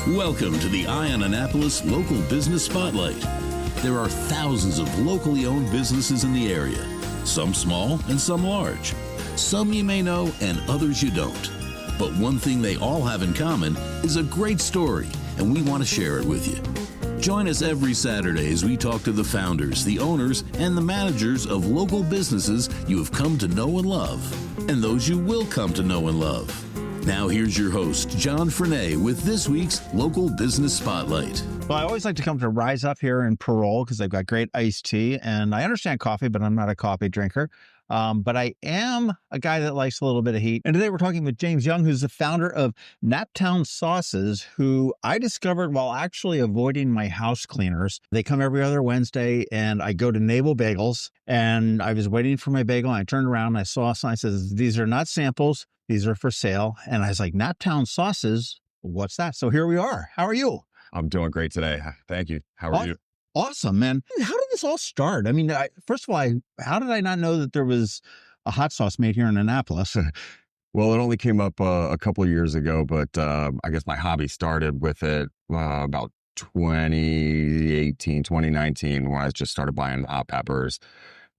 Welcome to the Eye on Annapolis Local Business Spotlight. There are thousands of locally owned businesses in the area, some small and some large. Some you may know and others you don't. But one thing they all have in common is a great story, and we want to share it with you. Join us every Saturday as we talk to the founders, the owners, and the managers of local businesses you have come to know and love, and those you will come to know and love. Now here's your host, John Frenay, with this week's Local Business Spotlight. Well, I always like to come to Rise Up here in Parole because they've got great iced tea, and I understand coffee, but I'm not a coffee drinker. But I am a guy that likes a little bit of heat. And today we're talking with James Young, who's the founder of Naptown Sauces, who I discovered while actually avoiding my house cleaners. They come every other Wednesday, and I go to Naval Bagels, and I was waiting for my bagel, and I turned around, and I saw a sign that says, "These are not samples. These are for sale." And I was like, Naptown Sauces, what's that? So here we are. How are you? I'm doing great today. Thank you. How are you? Awesome, man. How did this all start? I mean, first of all, how did I not know that there was a hot sauce made here in Annapolis? Well, it only came up a couple of years ago, but I guess my hobby started with it about 2018, 2019, when I just started buying hot peppers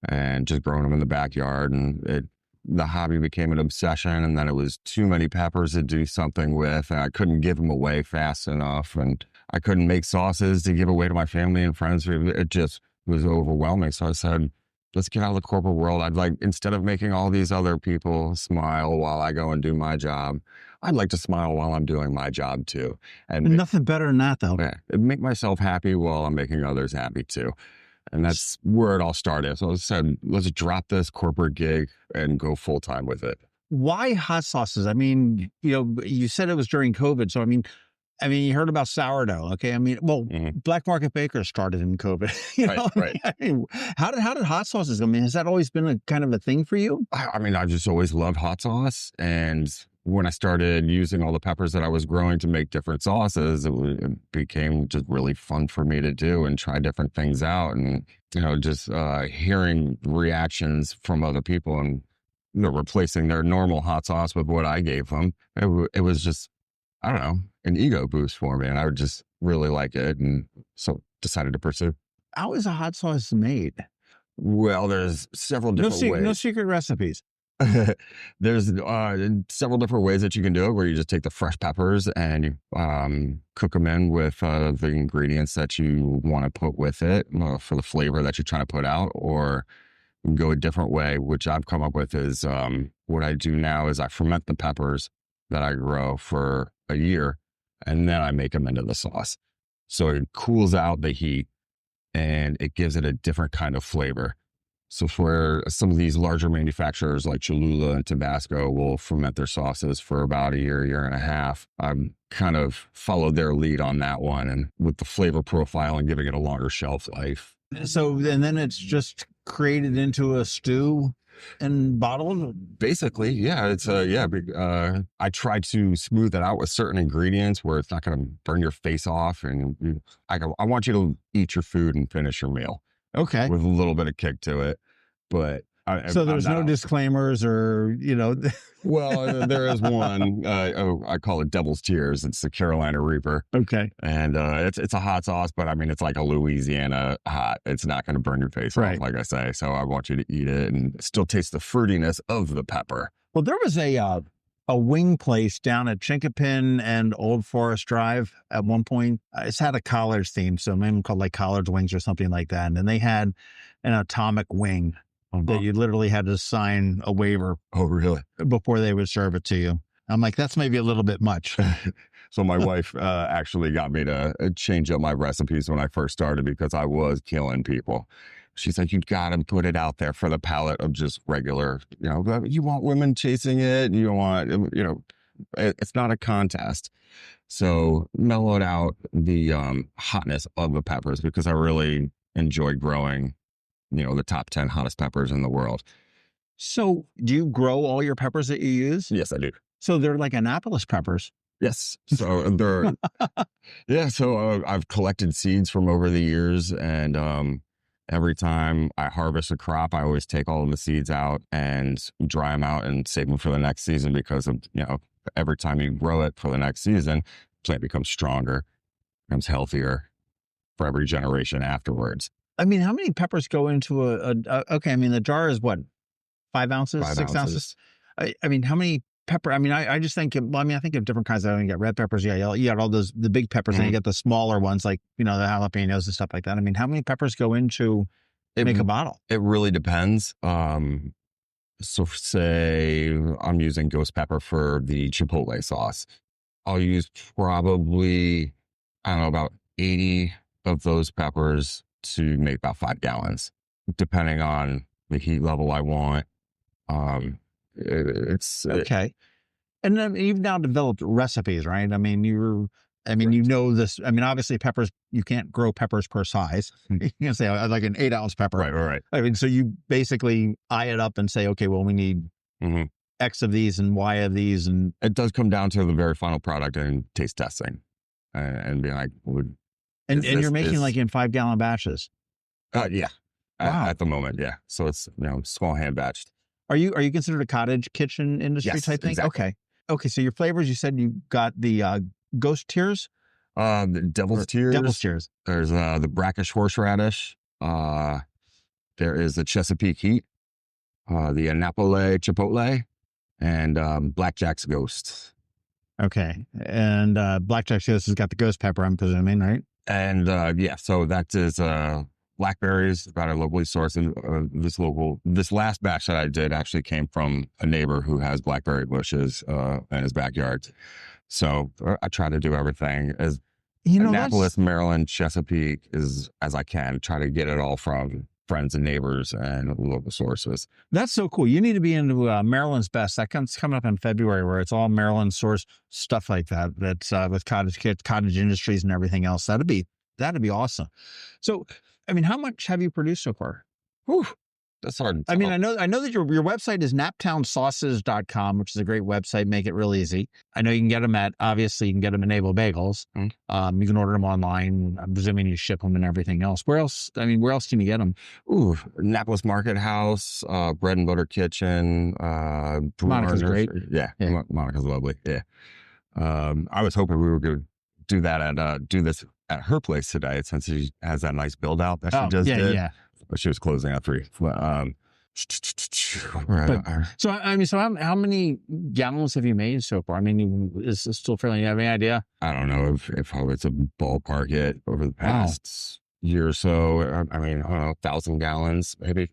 and just growing them in the backyard. And the hobby became an obsession, and then it was too many peppers to do something with, and I couldn't give them away fast enough, and I couldn't make sauces to give away to my family and friends. It just was overwhelming. So I said, let's get out of the corporate world. I'd like, instead of making all these other people smile while I go and do my job, I'd like to smile while I'm doing my job too. And nothing better than that, though. Yeah, make myself happy while I'm making others happy too. And that's where it all started. So I said, let's drop this corporate gig and go full time with it. Why hot sauces? I mean, you said it was during COVID. So, I mean, you heard about sourdough. Okay. I mean, well, Black Market Bakers started in COVID. Right. I mean, how did hot sauces? I mean, has that always been a kind of a thing for you? I mean, I just always loved hot sauce. And when I started using all the peppers that I was growing to make different sauces, it became just really fun for me to do and try different things out. And, just hearing reactions from other people and replacing their normal hot sauce with what I gave them, it was just, I don't know, an ego boost for me. And I would just really like it. And so decided to pursue. How is a hot sauce made? Well, there's several different ways. No secret recipes. There's several different ways that you can do it, where you just take the fresh peppers and you cook them in with the ingredients that you want to put with it for the flavor that you're trying to put out. Or you can go a different way, which I've come up with is what I do now is I ferment the peppers that I grow for a year, and then I make them into the sauce. So it cools out the heat and it gives it a different kind of flavor. So for some of these larger manufacturers like Cholula and Tabasco will ferment their sauces for about a year and a half. I've kind of followed their lead on that one, and with the flavor profile and giving it a longer shelf life. So, and then it's just created into a stew and bottled? Basically, yeah. It's I try to smooth it out with certain ingredients where it's not going to burn your face off. And I want you to eat your food and finish your meal. Okay. With a little bit of kick to it. But so there's no disclaimers or, Well, there is one. I call it Devil's Tears. It's the Carolina Reaper. Okay. And it's a hot sauce, but I mean, it's like a Louisiana hot. It's not going to burn your face off, like I say. So I want you to eat it and still taste the fruitiness of the pepper. Well, there was a wing place down at Chinkapin and Old Forest Drive at one point. It's had a Collards theme, so maybe called like Collards Wings or something like that. And then they had an atomic wing that you literally had to sign a waiver. Oh, really? Before they would serve it to you. I'm like, that's maybe a little bit much. So my wife actually got me to change up my recipes when I first started because I was killing people. She's like, you got to put it out there for the palate of just regular, you want women chasing it. You want, it's not a contest. So mellowed out the hotness of the peppers because I really enjoy growing, the top 10 hottest peppers in the world. So do you grow all your peppers that you use? Yes, I do. So they're like Annapolis peppers. Yes. So they're, yeah. So I've collected seeds from over the years, and every time I harvest a crop, I always take all of the seeds out and dry them out and save them for the next season because of, every time you grow it for the next season, plant becomes stronger, becomes healthier for every generation afterwards. I mean, how many peppers go into okay, I mean, the jar is what, 5 ounces, 5 6 ounces. ounces? I mean, how many pepper? I mean, I just think, well, I mean, I think of different kinds. I think you got red peppers. Yeah, you got all those, the big peppers, and you got the smaller ones, like, you know, the jalapenos and stuff like that. I mean, how many peppers go into make a bottle? It really depends. So say I'm using ghost pepper for the Chipotle sauce. I'll use probably, I don't know, about 80 of those peppers to make about 5 gallons, depending on the heat level I want. It's Okay. And then you've now developed recipes, right? I mean, you know this. I mean, obviously peppers, you can't grow peppers per size. You can't say like an 8-ounce pepper. right. I mean, so you basically eye it up and say, okay, well, we need X of these and Y of these. And it does come down to the very final product and taste testing and being like, and you're making like in 5-gallon batches. Yeah. Wow. At the moment. Yeah. So it's, small hand batched. Are you considered a cottage kitchen industry type thing? Exactly. Okay. So your flavors, you said you got the ghost tears? The devil's tears. Devil's tears. There's the brackish horseradish. There is the Chesapeake heat, the Annapolis chipotle, and Blackjack's ghost. Okay. And Blackjack's ghost has got the ghost pepper, I'm presuming, right? And so that is blackberries that are locally sourced. And this last batch that I did actually came from a neighbor who has blackberry bushes in his backyard. So I try to do everything as Annapolis, Maryland, Chesapeake as I can. Try to get it all from friends and neighbors and local sources. That's so cool. You need to be into Maryland's Best. That coming up in February, where it's all Maryland source stuff like that. That's with cottage industries and everything else. That'd be awesome. So, I mean, how much have you produced so far? Whew, that's hard. I mean, I know that your website is naptownsauces.com, which is a great website. Make it real easy. I know you can get them obviously you can get them at Naval Bagels. You can order them online. I'm presuming you ship them and everything else. Where else can you get them? Annapolis Market House, Bread and Butter Kitchen. Monica's great. Yeah. Monica's lovely. Yeah. I was hoping we were going to do this at her place today, since she has that nice build out that she just did. Yeah. But she was closing at 3. So how many gallons have you made so far? I mean, is this still fairly? You have any idea? I don't know if I was to ballpark it over the past year or so. I mean, I don't know, 1,000 gallons maybe.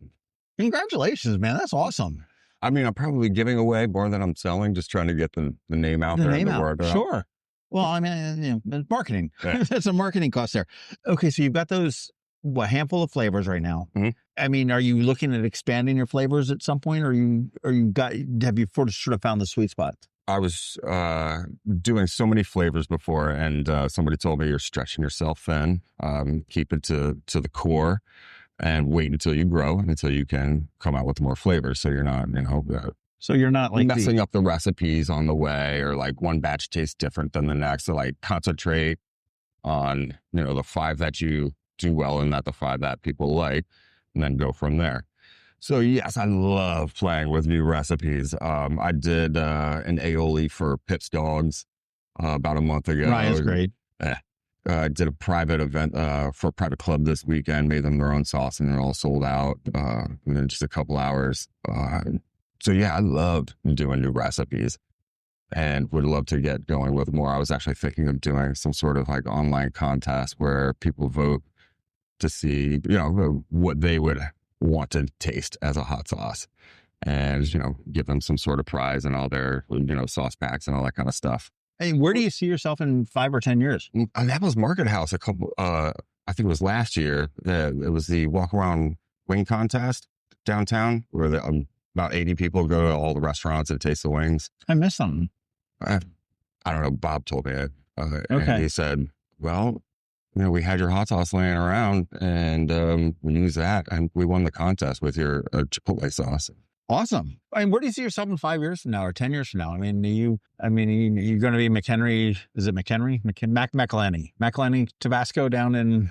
Congratulations, man! That's awesome. I mean, I'm probably giving away more than I'm selling, just trying to get the name out there and the word out. Sure. Well, I mean, it's marketing. Yeah. That's a marketing cost there. Okay, so you've got those handful of flavors right now. I mean, are you looking at expanding your flavors at some point, or have you sort of found the sweet spot? I was doing so many flavors before, and somebody told me you're stretching yourself thin. Keep it to the core, and wait until you grow, until you can come out with more flavors. So you're not, so you're not like messing up the recipes on the way, or like one batch tastes different than the next. So like concentrate on, the 5 that you do well and not the 5 that people like, and then go from there. So yes, I love playing with new recipes. I did an aioli for Pip's Dogs about a month ago. Ryan's great. I did a private event for a private club this weekend, made them their own sauce, and they're all sold out within just a couple hours. So yeah, I loved doing new recipes and would love to get going with more. I was actually thinking of doing some sort of like online contest where people vote to see, what they would want to taste as a hot sauce, and, give them some sort of prize and all their, sauce packs and all that kind of stuff. Hey, where do you see yourself in 5 or 10 years? Annapolis Market House, I think it was last year. It was the walk around wing contest downtown, where about 80 people go to all the restaurants and taste the wings. I missed something. I don't know. Bob told me it. Okay. And he said, well, we had your hot sauce laying around, and we used that, and we won the contest with your Chipotle sauce. Awesome. I mean, where do you see yourself in 5 years from now or 10 years from now? I mean, you're going to be McHenry. Is it McHenry? McElhenny Tabasco down in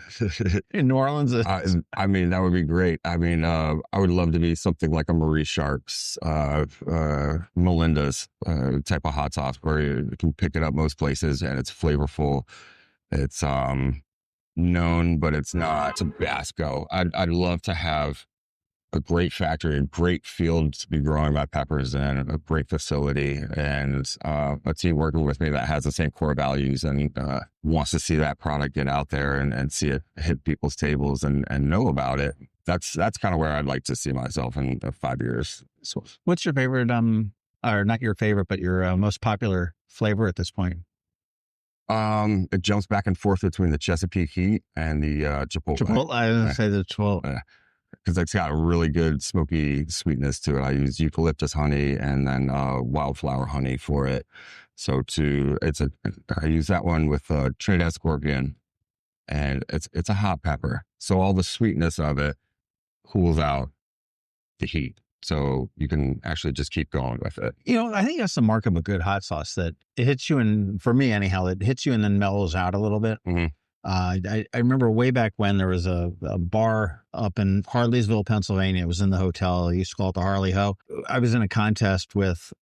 New Orleans. I mean, that would be great. I mean, I would love to be something like a Marie Sharp's, Melinda's type of hot sauce where you can pick it up most places and it's flavorful. It's known, but it's not Tabasco. I'd love to have a great factory, a great field to be growing my peppers in, a great facility, and a team working with me that has the same core values and wants to see that product get out there and see it hit people's tables and know about it. That's kind of where I'd like to see myself in 5 years. So what's your favorite, or not your favorite, but your most popular flavor at this point? It jumps back and forth between the Chesapeake Heat and the Chipotle. Chipotle, I was going to say the Chipotle. Because it's got a really good smoky sweetness to it. I use eucalyptus honey and then wildflower honey for it. So I use that one with Trinidad Scorpion, and it's a hot pepper. So all the sweetness of it cools out the heat. So you can actually just keep going with it. I think that's the mark of a good hot sauce, that it hits you for me anyhow, it hits you and then mellows out a little bit. Mm-hmm. I remember way back when there was a bar up in Harleysville, Pennsylvania. It was in the hotel. I used to call it the Harley Ho. I was in a contest with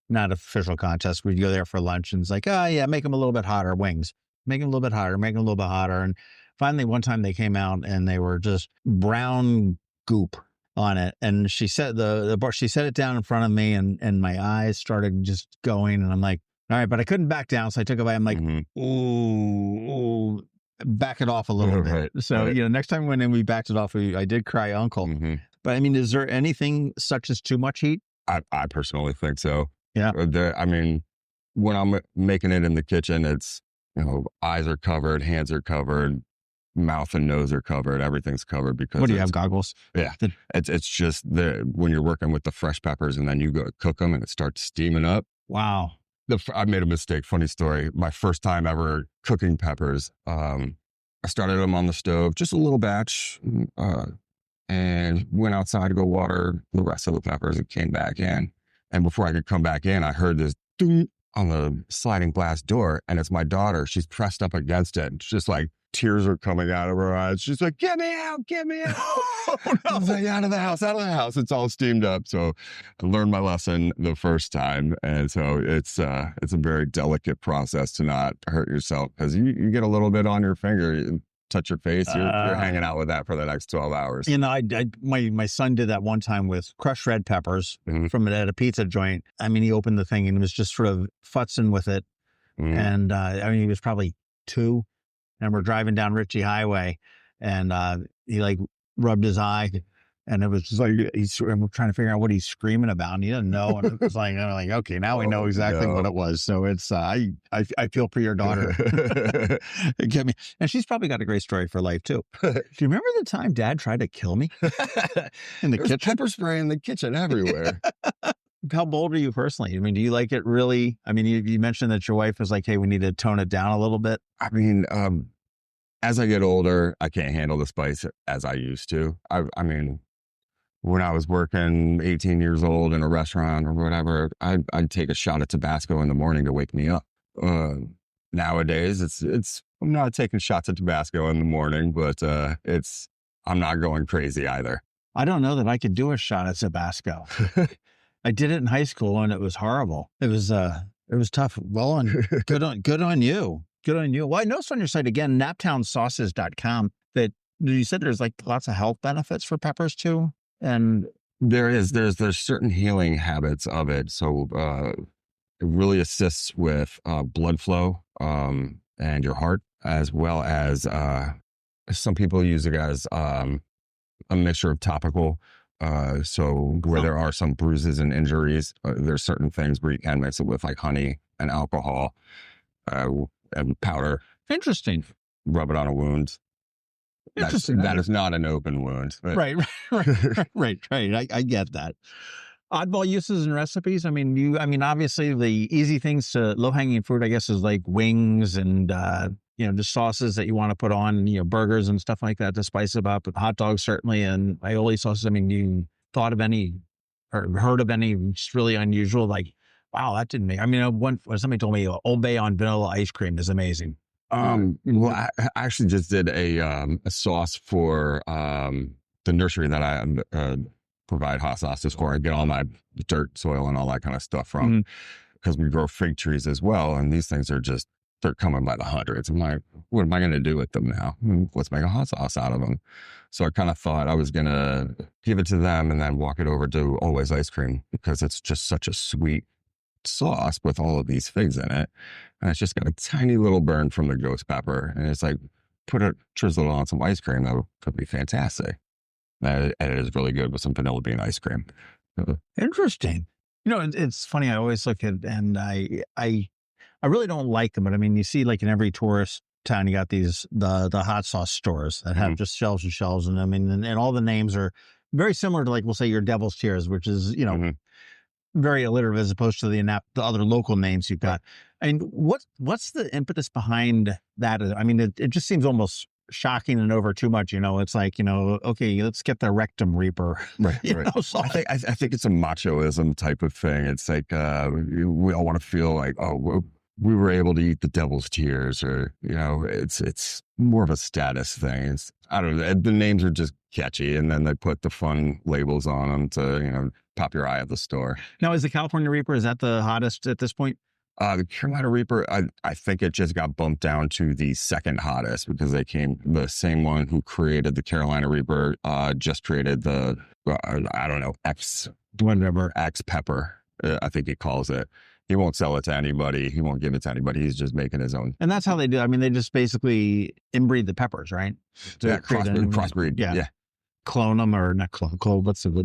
not official contest. We'd go there for lunch and it's like, oh yeah, make them a little bit hotter, wings. Make them a little bit hotter, make them a little bit hotter. And finally one time they came out and they were just brown goop on it. And she said she set it down in front of me and my eyes started just going and I'm like, all right, but I couldn't back down. So I took a bite. I'm like, ooh, back it off a little bit. So, next time when we backed it off, I did cry uncle. Mm-hmm. But I mean, is there anything such as too much heat? I personally think so. Yeah. I mean, when I'm making it in the kitchen, it's, eyes are covered, hands are covered, mouth and nose are covered. Everything's covered because. What do you have, goggles? Yeah. It's just when you're working with the fresh peppers and then you go cook them and it starts steaming up. Wow. I made a mistake. Funny story. My first time ever cooking peppers, I started them on the stove, just a little batch, and went outside to go water the rest of the peppers and came back in. And before I could come back in, I heard this ding on the sliding glass door, and it's my daughter. She's pressed up against it. It's just like tears are coming out of her eyes. She's like, "Get me out, get me out." Oh, no. I was like, out of the house. It's all steamed up. So I learned my lesson the first time. And so it's a very delicate process to not hurt yourself, because you get a little bit on your finger, you touch your face, you're hanging out with that for the next 12 hours. My son did that one time with crushed red peppers from at a pizza joint. I mean, he opened the thing and was just sort of futzing with it. And he was probably 2. And we're driving down Ritchie Highway, and he like rubbed his eye, and it was just like we're trying to figure out what he's screaming about, and he doesn't know. And it was like, I'm like, okay, now we know exactly what it was. So it's I feel for your daughter. Get me, and she's probably got a great story for life too. Do you remember the time Dad tried to kill me in the kitchen? Pepper spray in the kitchen everywhere. How bold are you personally? I mean, do you like it really? I mean, you mentioned that your wife was like, hey, we need to tone it down a little bit. I mean, as I get older, I can't handle the spice as I used to. I mean, when I was working 18 years old in a restaurant or whatever, I'd take a shot of Tabasco in the morning to wake me up. Nowadays, I'm not taking shots of Tabasco in the morning, but I'm not going crazy either. I don't know that I could do a shot of Tabasco. I did it in high school and it was horrible. It was tough. Well, and good on you. Good on you. Well, I noticed on your site again, naptownsauces.com, that you said there's like lots of health benefits for peppers too. And there's certain healing habits of it. So it really assists with blood flow and your heart, as well as some people use it as a mixture of topical. So where there are some bruises and injuries, there's certain things where you can mix it with like honey and alcohol and powder. Interesting. Rub it on a wound. Interesting. That is not an open wound. Right. I get that. Oddball uses and recipes. I mean, obviously the easy things to low-hanging fruit, I guess, is like wings and, just sauces that you want to put on, burgers and stuff like that to spice it up. But hot dogs, certainly, and aioli sauces. I mean, you thought of any or heard of any just really unusual, like, wow, that didn't make, I mean, when somebody told me Old Bay on vanilla ice cream is amazing. Well, I actually just did a sauce for the nursery that I provide hot sauces for. I get all my dirt, soil, and all that kind of stuff from, because we grow fig trees as well, and these things are just, they're coming by the hundreds. I'm like, what am I going to do with them now? Let's make a hot sauce out of them. So I kind of thought I was going to give it to them and then walk it over to Always Ice Cream, because it's just such a sweet sauce with all of these figs in it. And it's just got a tiny little burn from the ghost pepper. And it's like, drizzle it on some ice cream. That could be fantastic. And it is really good with some vanilla bean ice cream. Interesting. It's funny. I always look at, and I really don't like them, but I mean, you see, like in every tourist town, you got the hot sauce stores that have just shelves and shelves. And I mean, and all the names are very similar to, like, we'll say your Devil's Tears, which is, very alliterative as opposed to the other local names you've got. I mean, what's the impetus behind that? I mean, it just seems almost shocking and over too much. It's like, okay, let's get the Rectum Reaper. Right. So I think it's a machoism type of thing. It's like we all want to feel like, oh, we were able to eat the Devil's Tears, or it's more of a status thing. I don't know. The names are just catchy, and then they put the fun labels on them to pop your eye at the store. Now, is the California Reaper, is that the hottest at this point? The Carolina Reaper, I think it just got bumped down to the second hottest, because the same one who created the Carolina Reaper just created the I don't know, X pepper, I think he calls it. He won't sell it to anybody. He won't give it to anybody. He's just making his own. And that's how they do. I mean, they just basically inbreed the peppers, right? Crossbreed. Yeah. Clone them, or not clone.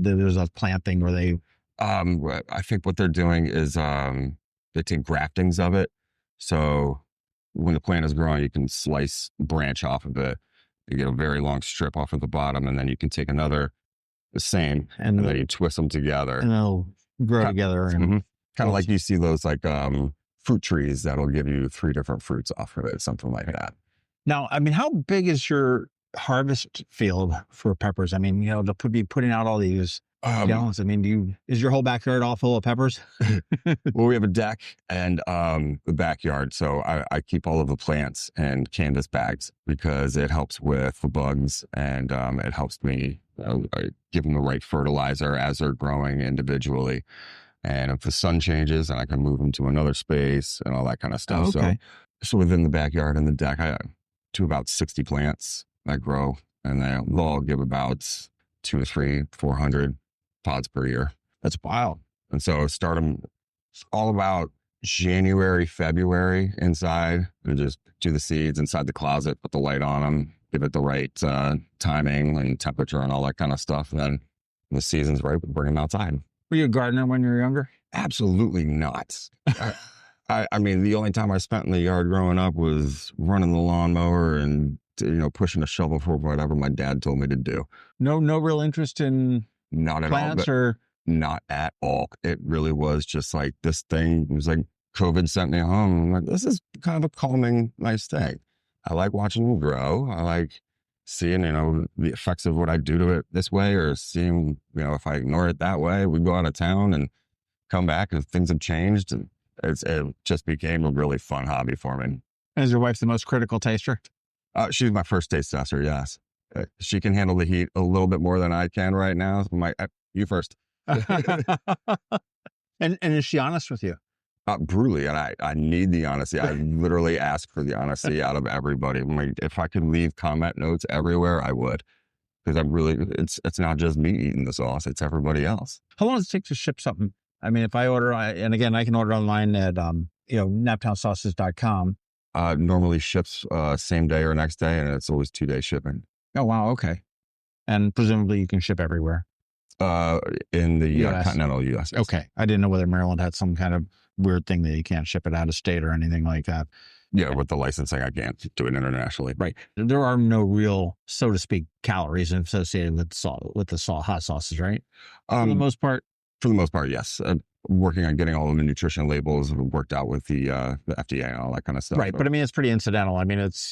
There's a plant thing where they. I think what they're doing is they take graftings of it. So when the plant is growing, you can slice branch off of it. You get a very long strip off of the bottom, and then you can take the same, and then you twist them together, and they'll grow together. And kind of like you see those like fruit trees that'll give you 3 different fruits off of it, something like that. Now, I mean, how big is your harvest field for peppers? I mean, to be putting out all these gallons. I mean, is your whole backyard all full of peppers? Well, we have a deck and the backyard, so I keep all of the plants in canvas bags, because it helps with the bugs, and it helps me give them the right fertilizer as they're growing individually. And if the sun changes, then I can move them to another space and all that kind of stuff. Oh, okay. So within the backyard and the deck, I do about 60 plants that grow, and they'll all give about 200 to 300, 400 pods per year. That's wild. And so start them all about January, February inside, and just do the seeds inside the closet, put the light on them, give it the right timing and temperature and all that kind of stuff. And then when the season's right, we bring them outside. Were you a gardener when you were younger? Absolutely not. I mean, the only time I spent in the yard growing up was running the lawnmower and pushing a shovel for whatever my dad told me to do. No real interest in not at plants, all, or not at all. It really was just like this thing. It was like COVID sent me home. I'm like, this is kind of a calming, nice thing. I like watching them grow. I like seeing, the effects of what I do to it this way, or seeing, if I ignore it that way. We go out of town and come back and things have changed. And it just became a really fun hobby for me. Is your wife the most critical taster? She's my first taste tester, yes. She can handle the heat a little bit more than I can right now. You first. And is she honest with you? Brutally, and I need the honesty. I literally ask for the honesty out of everybody. If I could leave comment notes everywhere, I would, because it's not just me eating the sauce; it's everybody else. How long does it take to ship something? I mean, if I order, and again, I can order online at naptownsauces.com. Normally ships same day or next day, and it's always 2-day shipping. Oh wow, okay. And presumably you can ship everywhere. In the continental U.S. Okay, I didn't know whether Maryland had some kind of weird thing that you can't ship it out of state or anything like that. Yeah, with the licensing, I can't do it internationally. Right. There are no real, so to speak, calories associated with the hot sauces, right? For the most part. For the most part, yes. I'm working on getting all of the nutrition labels worked out with the FDA and all that kind of stuff. Right, but I mean, it's pretty incidental. I mean, it's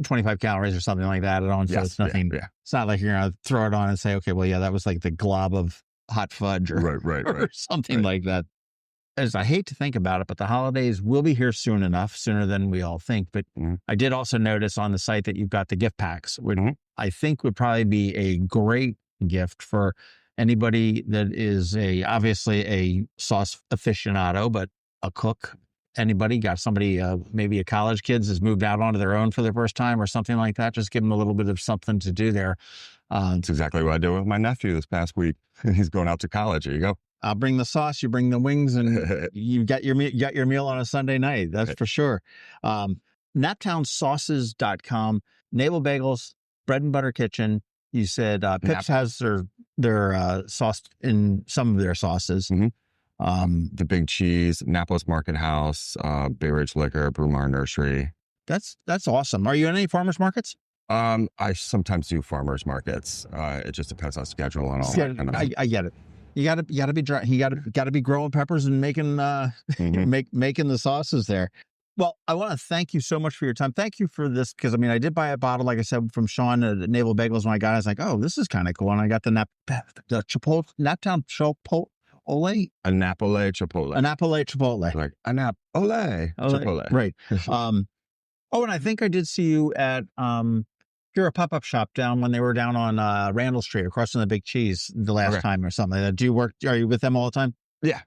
25 calories or something like that. So it's nothing. Yeah. It's not like you're gonna throw it on and say, okay, well, yeah, that was like the glob of hot fudge or, Right. or something Right. like that. As I hate to think about it, but the holidays will be here soon enough, sooner than we all think. But Mhm. I did also notice on the site that you've got the gift packs, which Mhm. I think would probably be a great gift for anybody that is obviously a sauce aficionado, but a cook. Anybody got somebody, maybe a college kids has moved out onto their own for the first time or something like that. Just give them a little bit of something to do there. That's exactly what I did with my nephew this past week. He's going out to college. Here you go. I'll bring the sauce, you bring the wings, and you got your meal on a Sunday night. That's for sure. Naptownsauces.com, Naval Bagels, Bread and Butter Kitchen. You said Pips has their sauce in some of their sauces. Mhm. Um, The Big Cheese, Annapolis Market House, Bay Ridge Liquor, Brumar Nursery. that's awesome. Are you in any farmers markets? I sometimes do farmers markets. It just depends on schedule and all Yeah, that kind of I get it. You got to be dry. You got to be growing peppers and making Mhm. making the sauces there. Well, I want to thank you so much for your time. Thank you for this because I mean I did buy a bottle, like I said, from Sean at Naval Bagels when I got it. I was like, oh, this is kind of cool, and I got the Naptown Chipotle, Annapolis Chipotle. Chipotle. Like Annapolis Chipotle. Right. Oh, and I think I did see you at you're a pop-up shop down when they were down on Randall Street across from the Big Cheese the last Okay. time or something. Are you with them all the time? Yeah.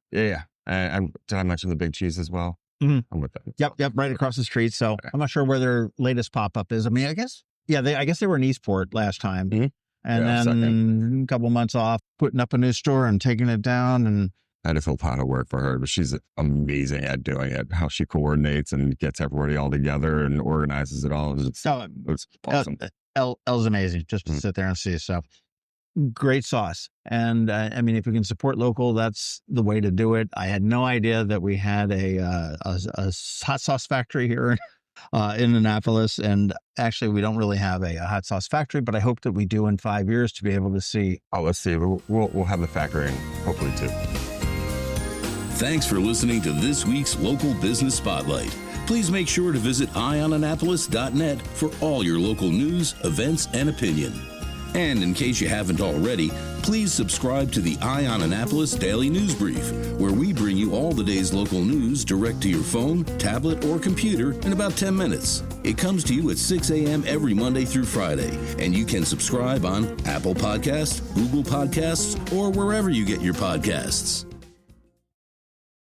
And did I mention the Big Cheese as well? Mhm. I'm with them. Yep, right across the street. So Okay. I'm not sure where their latest pop-up is. I mean, I guess they were in Eastport last time. Mhm. And Yeah, then a couple months off, putting up a new store and taking it down. And I had to fill a ton of work for her, but she's amazing at doing it. How she coordinates and gets everybody all together and organizes it all. It's awesome. Elle's amazing just to sit there and see. So great sauce. And I mean, if we can support local, that's the way to do it. I had no idea that we had a hot sauce factory here in Annapolis. And actually, we don't really have a hot sauce factory, but I hope that we do in 5 years to be able to see. Oh, let's see. We'll have the factory in, hopefully too. Thanks for listening to this week's Local Business Spotlight. Please make sure to visit eyeonannapolis.net for all your local news, events, and opinion. And in case you haven't already, please subscribe to the Eye on Annapolis Daily News Brief, where we bring you all the day's local news direct to your phone, tablet, or computer in about 10 minutes. It comes to you at 6 a.m. every Monday through Friday, and you can subscribe on Apple Podcasts, Google Podcasts, or wherever you get your podcasts.